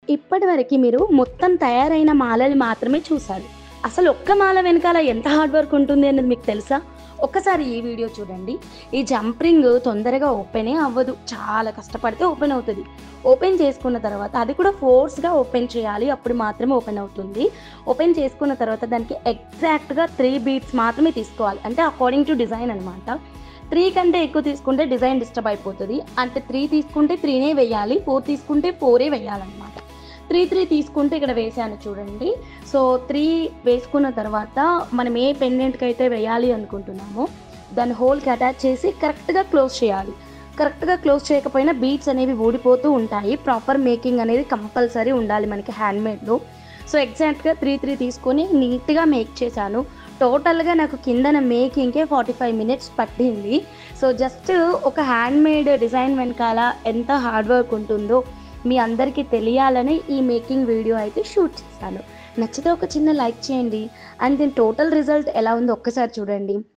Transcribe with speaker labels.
Speaker 1: ఇప్పటివరకి మీరు మొత్తం తయారైన మాలలు మాత్రమే చూసారు. అసలు ఒక్క మాల వెనకాల ఎంత హార్డ్ వర్క్ ఉంటుంది అనేది మీకు తెలుసా? ఒక్కసారి ఈ వీడియో చూడండి. ఈ జంప్ రింగ్ తొందరగా ఓపెనే అవ్వదు. చాలా కష్టపడితే ఓపెన్ అవుతది. ఓపెన్ చేసుకున్న తర్వాత అది కూడా ఫోర్స్‌గా ఓపెన్ చేయాలి. అప్పుడు మాత్రమే ఓపెన్ అవుతుంది. ఓపెన్ చేసుకున్న తర్వాత దానికి ఎగ్జాక్ట్‌గా 3 బీట్స్ మాత్రమే తీసుకోవాలి. అంటే అకార్డింగ్ టు డిజైన్ అనమాట. 3 కంటే ఎక్కువ తీసుకుంటే డిజైన్ డిస్టర్బ్ అయిపోతది. అంటే 3 తీసుకుంటే 3నే వేయాలి. 4 తీసుకుంటే 4ఏ వేయాలనమాట. 3 తీసుకుంటే ఇక్కడ వేసాను చూడండి. సో 3 వేసుకున్న తర్వాత మనం ఏ పెండెంట్‌కి అయితే వేయాలి అనుకుంటున్నామో దాన్ని హోల్‌కి అటాచ్ చేసి కరెక్ట్‌గా క్లోజ్ చేయాలి. కరెక్ట్‌గా క్లోజ్ చేయకపోయినా బీడ్స్ అనేవి ఊడిపోతూ ఉంటాయి. ప్రాపర్ మేకింగ్ అనేది కంపల్సరీ ఉండాలి మనకి హ్యాండ్‌మేడ్‌లో. సో ఎగ్జాక్ట్‌గా 3 తీసుకొని నీట్‌గా మేక్ చేశాను. టోటల్‌గా నాకు కిందన మేకింగ్‌కే 45 మినిట్స్ పట్టింది. సో జస్ట్ ఒక హ్యాండ్‌మేడ్ డిజైన్ వెనకాల ఎంత హార్డ్ వర్క్ ఉంటుందో మీ అందరికీ తెలియాలని ఈ మేకింగ్ వీడియో అయితే షూట్ చేశాను. నచ్చితే ఒక చిన్న లైక్ చేయండి. అండ్ దీని టోటల్ రిజల్ట్ ఎలా ఉందో ఒక్కసారి చూడండి.